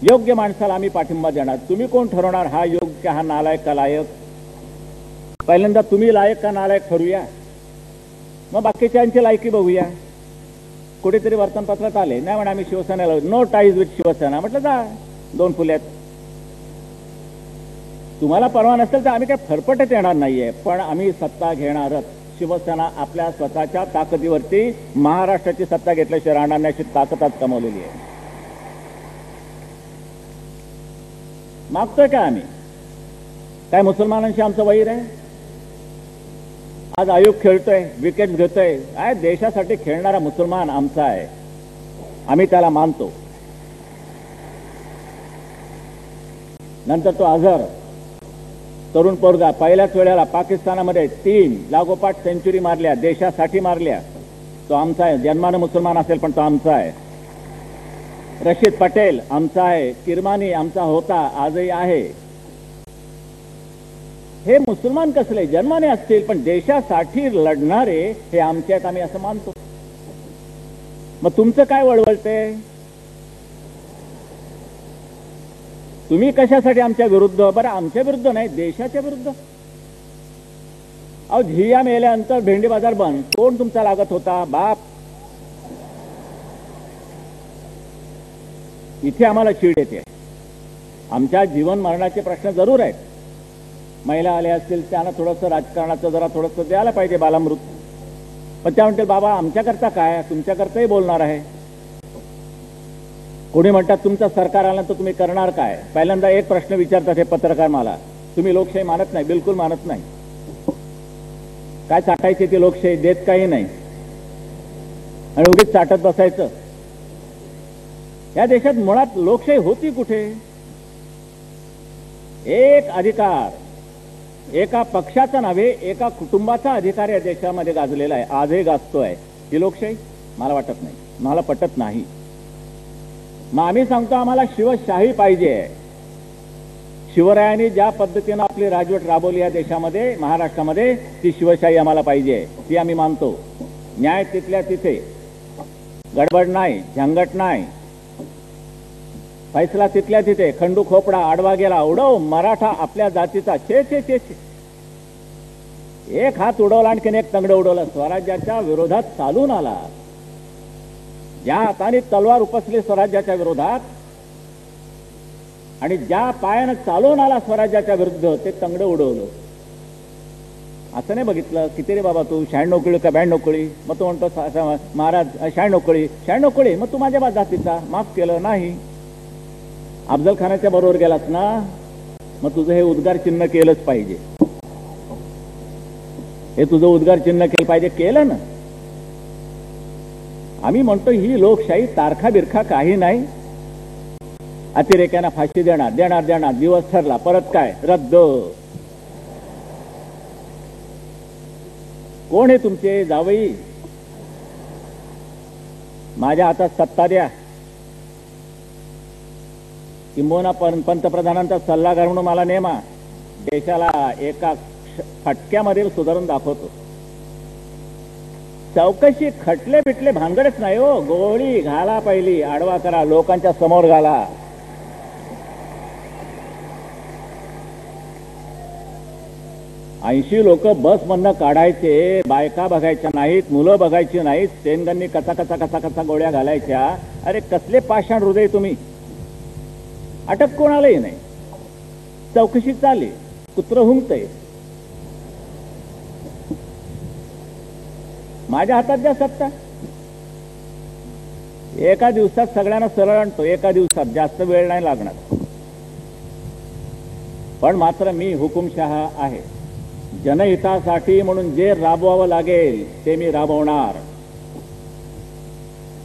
योग्य माणसाला आम्ही पाठिंबा देणार। तुम्ही कोण ठरवणार हा योग्य हा नालायक का लायक? पहिल्यांदा तुम्ही लायक का नालायक ठरूया, मग बाकीच्यांची लायकी बघूया। कुठेतरी वर्तमानपत्रात आले नाही म्हणा आम्ही शिवसेनेला नो टाईज विथ शिवसेना, म्हटलं जा दोन फुल्यात। तुम्हाला परवा नसेल तर आम्ही काय फरफटत येणार नाहीये, पण आम्ही सत्ता घेणारच। शिवसेना आपल्या स्वतःच्या ताकदीवरती महाराष्ट्राची सत्ता घेतल्याशिवाय राहणार नाही अशी ताकद आज कमवलेली आहे। मागतोय का आम्ही? काय मुसलमानांशी आमचं वैर आहे? आज आयोग खेळतोय, विकेट घेतोय, काय देशासाठी खेळणारा मुसलमान आमचा आहे, आम्ही त्याला मानतो। नंतर तो अझर तरुण पोरगा पहिल्याच वेळेला पाकिस्तानामध्ये 3 लागोपाठ सेंचुरी मारल्या, देशासाठी मारल्या, तो आमचा आहे। जन्मानं मुसलमान असेल पण तो आमचा आहे। रशीद पटेल आमचा आहे, किरमानी आमचा होता, आजही आहे। हे मुसलमान कसले जन्माने असतील पण देशासाठी लढणारे हे आमचे आहेत, आम्ही असं मानतो। मग तुमचं काय वळवळते? तुम्ही कशासाठी आमच्या विरुद्ध? बरं आमच्या विरुद्ध नाही, देशाच्या विरुद्ध। अहो झिया मेल्यानंतर भेंडी बाजार बंद, कोण तुमचा लागत होता? बाप। इथे आम्हाला चीड येते। आमच्या जीवन मरणाचे प्रश्न जरूर आहेत। महिला आल्या असतील त्यांना थोडंसं राजकारणाचं जरा थोडंसं द्यायला पाहिजे बालामृत, पण त्या म्हणतील बाबा आमच्याकरता काय, तुमच्याकरताही बोलणार आहे। कोणी म्हणतात तुमचं सरकार आलं तर तुम्ही करणार काय? पहिल्यांदा एक प्रश्न विचारतात हे पत्रकार मला, तुम्ही लोकशाही मानत नाही? बिलकुल मानत नाही। काय चाटायची ती लोकशाही? देत काही नाही आणि उगीच चाटत बसायचं। या देशात मुळात लोकशाही होती कुठे? एक अधिकार एका पक्षाचा नव्हे एका कुटुंबाचा अधिकार या देशामध्ये गाजलेला आहे, आजही गाजतोय। ही लोकशाही? मला वाटत नाही, मला पटत नाही। मग आम्ही सांगतो आम्हाला शिवशाही पाहिजे। शिवरायांनी ज्या पद्धतीने आपली राजवट राबवली या देशामध्ये महाराष्ट्रामध्ये ती शिवशाही आम्हाला पाहिजे, ती आम्ही मानतो। न्याय तिथल्या तिथे, गडबड नाही, झंगट नाही, फैसला तिथल्या तिथे, खंडू खोपडा आडवा गेला उडव मराठा आपल्या जातीचा, छे छे छे छे। एक हात उडवला आणखीन एक तंगड उडवलं, स्वराज्याच्या विरोधात चालून आला। ज्या हाताने तलवार उपसली स्वराज्याच्या विरोधात आणि ज्या पायानं चालून आला स्वराज्याच्या विरुद्ध ते तंगड उडवलं। असं नाही बघितलं किती रे बाबा तू 96 कळी का 92 कळी? मग तो म्हणतो महाराज 96 कळी 96 कळी, मग तू माझ्या जातीचा, माफ केलं नाही। अफजल खानाच्या बरोबर गेलास ना, मग तुझं हे उद्गार चिन्ह केलंच पाहिजे, हे तुझं उद्गार चिन्ह केलं पाहिजे, केलं ना। आम्ही म्हणतो ही लोकशाही तारखा बिरखा काही नाही। अतिरेक्यांना फाशी देणार देणार देणार, दिवस ठरला परत काय रद्द। कोण आहे तुमचे जावई? माझ्या हातात सत्ता द्या, किंबहुना पंतप्रधानांचा सल्लागार म्हणून मला नेमा, देशाला एका फटक्यामध्ये सुधारून दाखवतो। चौकशी खटले बिटले भानगडच नाही हो, गोळी घाला, पहिली आडवा करा, लोकांच्या समोर घाला। ऐंशी लोक बस मधनं काढायचे, बायका बघायच्या नाहीत, मुलं बघायची नाहीत, सेनगननी कसा कसा कसा कसा गोळ्या घालायच्या। अरे कसले पाषाण हृदय तुम्ही! अटक कोणालाही नाही, चौकशी चालली, कुत्र हुंकतंय। माझ्या हातात द्या सत्ता, एका दिवसात सगळ्यांना सरळ आणतो, एका दिवसात, जास्त वेळ नाही लागणार। पण मात्र मी हुकुमशहा आहे, जनहितासाठी म्हणून जे राबवावं लागेल ते मी राबवणार।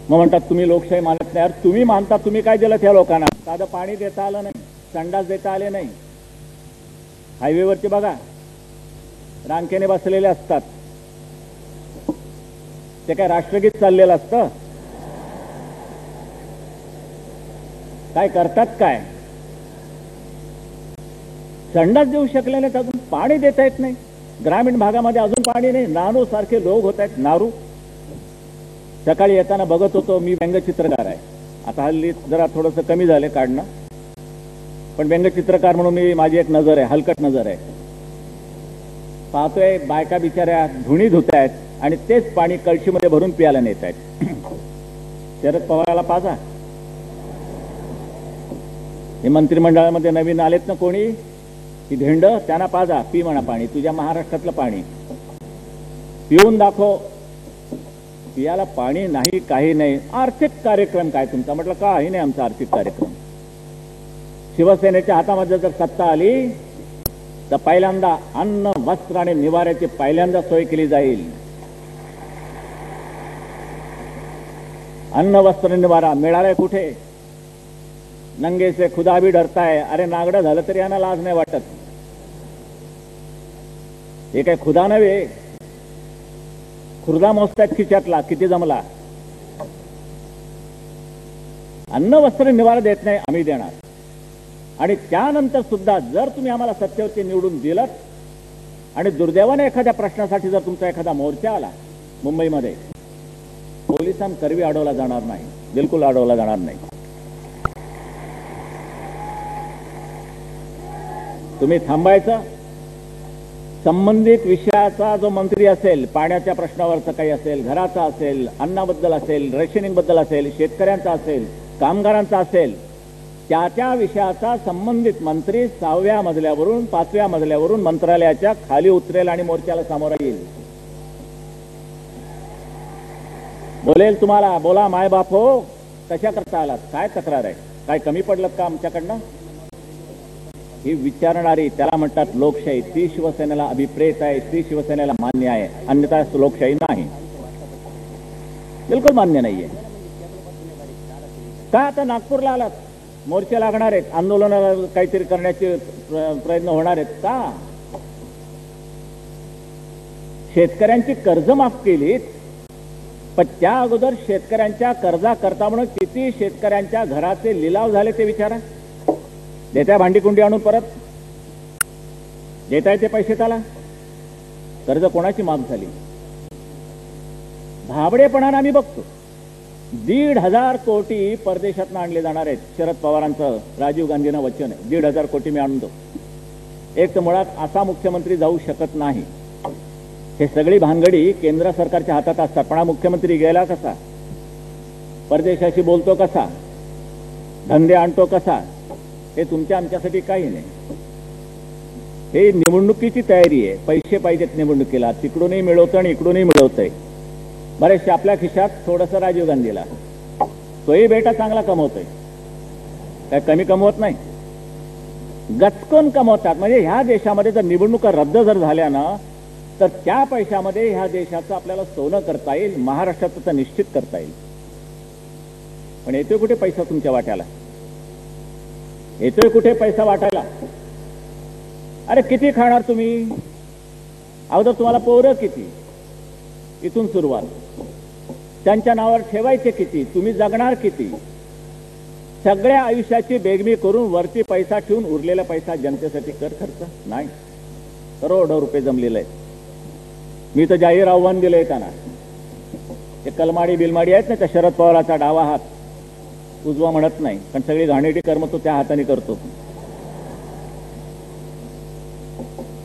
मग म्हणतात तुम्ही लोकशाही मानत नाही। अरे तुम्ही मानता, तुम्ही काय दिलं त्या लोकांना? साधं पाणी देता आलं नाही, संडास देता आले नाही। हायवेवरती बघा रांकेने बसलेले असतात, ते काय राष्ट्रगीत चाललेलं असतं? काय करतात काय? संडास देऊ शकले नाहीत, अजून पाणी देता येत नाही। ग्रामीण भागामध्ये अजून पाणी नाही, नारू सारखे रोग होत आहेत, नारू। सकाळी येताना बघत होतो, मी व्यंगचित्रकार आहे, आता हल्ली जरा थोडंसं कमी झाले काढणं, पण व्यंगचित्रकार म्हणून माझी एक नजर आहे, हलकट नजर आहे. पाहतोय बायका बिचाऱ्या धुणी धुत आहेत आणि तेच पाणी कळशीमध्ये भरून प्यायला नेत आहेत. शरद पवाराला पाजा. हे मंत्रिमंडळामध्ये नवीन आलेत ना कोणी, ही धेंड, त्यांना पाजा, पी म्हणा पाणी, तुझ्या महाराष्ट्रातलं पाणी पिऊन दाखव. पियाला पाणी नाही, काही नाही. आर्थिक कार्यक्रम काय तुमचा? म्हटलं काही नाही आमचा आर्थिक कार्यक्रम. शिवसेनेच्या हातामध्ये जर सत्ता आली तर पहिल्यांदा अन्न, वस्त्र आणि निवाऱ्याची पहिल्यांदा सोय केली जाईल. अन्न, वस्त्र, निवारा मिळालाय कुठे? नंगे से खुदा भी डरता है. अरे नागडं झालं तरी यांना लाज नाही वाटत. हे काय खुदा नव्हे, खुर्दा मोजतायत खिशातला किती जमला. अन्न, वस्त्र, निवारा देत नाही, आम्ही देणार. आणि त्यानंतर सुद्धा जर तुम्ही आम्हाला सत्तेवरती निवडून दिलं आणि दुर्दैवाने एखाद्या प्रश्नासाठी जर तुमचा एखादा मोर्चा आला मुंबईमध्ये, पोलिसांकरवी अडवला जाणार नाही, बिलकुल अडवला जाणार नाही. तुम्ही थांबायचं. संबंधित विषयाचा जो मंत्री असेल, पाण्याच्या प्रश्नावरचं काही असेल, घराचा असेल, अन्नाबद्दल असेल, रेशनिंग बद्दल असेल, शेतकऱ्यांचा असेल, कामगारांचा असेल, त्या विषयाचा संबंधित मंत्री 6व्या मजल्यावरून 5व्या मजल्यावरून मंत्रालयाच्या खाली उतरेल आणि मोर्चाला सामोरा येईल. बोलेल तुम्हाला, बोला माय बाप हो, कशा करता आलात, काय तक्रार आहे, काय कमी पडलं का आमच्याकडनं? ही विचारणारी, त्याला म्हणतात लोकशाही. ती शिवसेनेला अभिप्रेत आहे, ती शिवसेनेला मान्य आहे. अन्यथा लोकशाही नाही, बिलकुल मान्य नाहीये. का आता नागपूरला आलात? मोर्चे लागणार आहेत, आंदोलनाला काहीतरी करण्याचे प्रयत्न होणार आहेत का? शेतकऱ्यांची कर्ज माफ केलीत, पण त्या अगोदर शेतकऱ्यांच्या कर्जा करता म्हणून किती शेतकऱ्यांच्या घराचे लिलाव झाले ते विचारा. देताय भांडीकुंडी आणून परत, देताय ते पैसे त्याला. कर्ज कोणाची माफ झाली? भाबडेपणानं आम्ही बघतो. 1,500 कोटी परदेशातनं आणले जाणार आहेत. शरद पवारांचं राजीव गांधींना वचन आहे, 1,500 कोटी मी आणतो. एक तर मुळात असा मुख्यमंत्री जाऊ शकत नाही. हे सगळी भानगडी केंद्र सरकारच्या हातात असतात. पण हा मुख्यमंत्री गेला कसा, परदेशाशी बोलतो कसा, धंदे आणतो कसा, हे तुमच्या आमच्यासाठी काही नाही. हे निवडणुकीची तयारी आहे. पैसे पाहिजेत निवडणुकीला, तिकडूनही मिळवतं आणि इकडूनही मिळवतंय. बरेचसे आपल्या खिशात थोडंसं राजीव गांधीला, तोही बेटा चांगला कमवतोय, काय कमी कमवत नाही, गचकन कमवतात. म्हणजे ह्या देशामध्ये जर निवडणुका रद्द जर झाल्या ना, तर त्या पैशामध्ये ह्या देशाचं आपल्याला सोनं करता येईल, महाराष्ट्राचं तर निश्चित करता येईल. पण येतोय कुठे पैसा तुमच्या वाट्याला? येतोय कुठे पैसा वाटायला? अरे किती खाणार तुम्ही? अगोदर तुम्हाला पोरं किती, इथून सुरुवात. त्यांच्या नावावर ठेवायचे किती, तुम्ही जगणार किती? सगळ्या आयुष्याची बेगमी करून वरती पैसा ठेवून उरलेला पैसा जनतेसाठी कर खर्च नाही. करोडो रुपये जमलेले आहेत. मी तर जाहीर आव्हान दिलंय त्यांना. ते कलमाडी बिलमाडी आहेत ना, त्या शरद पवाराचा डावा हात, उजवा म्हणत नाही, पण सगळी घाणेरडी कर्म तो त्या हाताने करतो.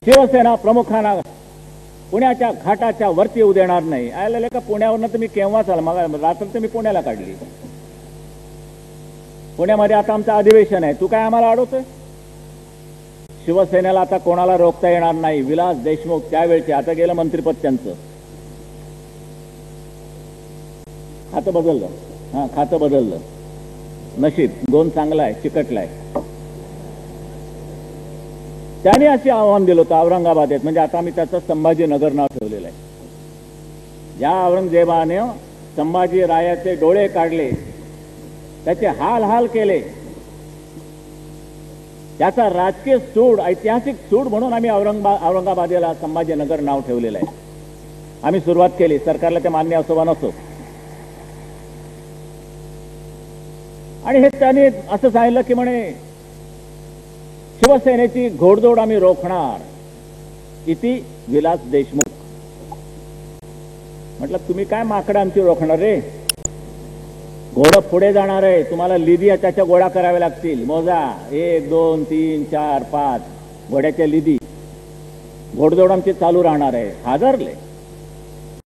शिवसेना प्रमुखांना पुण्याच्या घाटाच्या वरती येऊ देणार नाही. आलेले का पुण्यावरनं तर मी केव्हाच आला, मग रात्र तर मी पुण्याला काढली. पुण्यामध्ये आता आमचं अधिवेशन आहे, तू काय आम्हाला अडवतोय? शिवसेनेला आता कोणाला रोखता येणार नाही. विलास देशमुख त्यावेळचे, आता गेलं मंत्रिपद त्यांचं, खातं बदललं. हा, खातं बदललं. नशीब दोन चांगला आहे, चिकटलाय. त्याने असे आव्हान दिलं होतं औरंगाबादेत, म्हणजे आता आम्ही त्याचं संभाजीनगर नाव ठेवलेलं आहे. या औरंगजेबाने संभाजी रायाचे डोळे काढले, त्याचे हाल हाल केले. त्याचा राजकीय सूड, ऐतिहासिक सूड म्हणून आम्ही औरंगाबादेला संभाजीनगर नाव ठेवलेलं आहे. आम्ही सुरुवात केली, सरकारला ते मान्य असो वा नसो. आणि हे त्याने असं सांगितलं की म्हणे शिवसेनेची घोडदौड आम्ही रोखणार, इति विलास देशमुख. म्हटलं तुम्ही काय माकडं आमची रोखणार रे? घोडं पुढे जाणार आहे, तुम्हाला लिदी त्याच्या गोळा कराव्या लागतील. मोजा 1 2 3 4 5 घोड्याच्या लिदी. घोडदौड आमची चालू राहणार आहे. हादरले.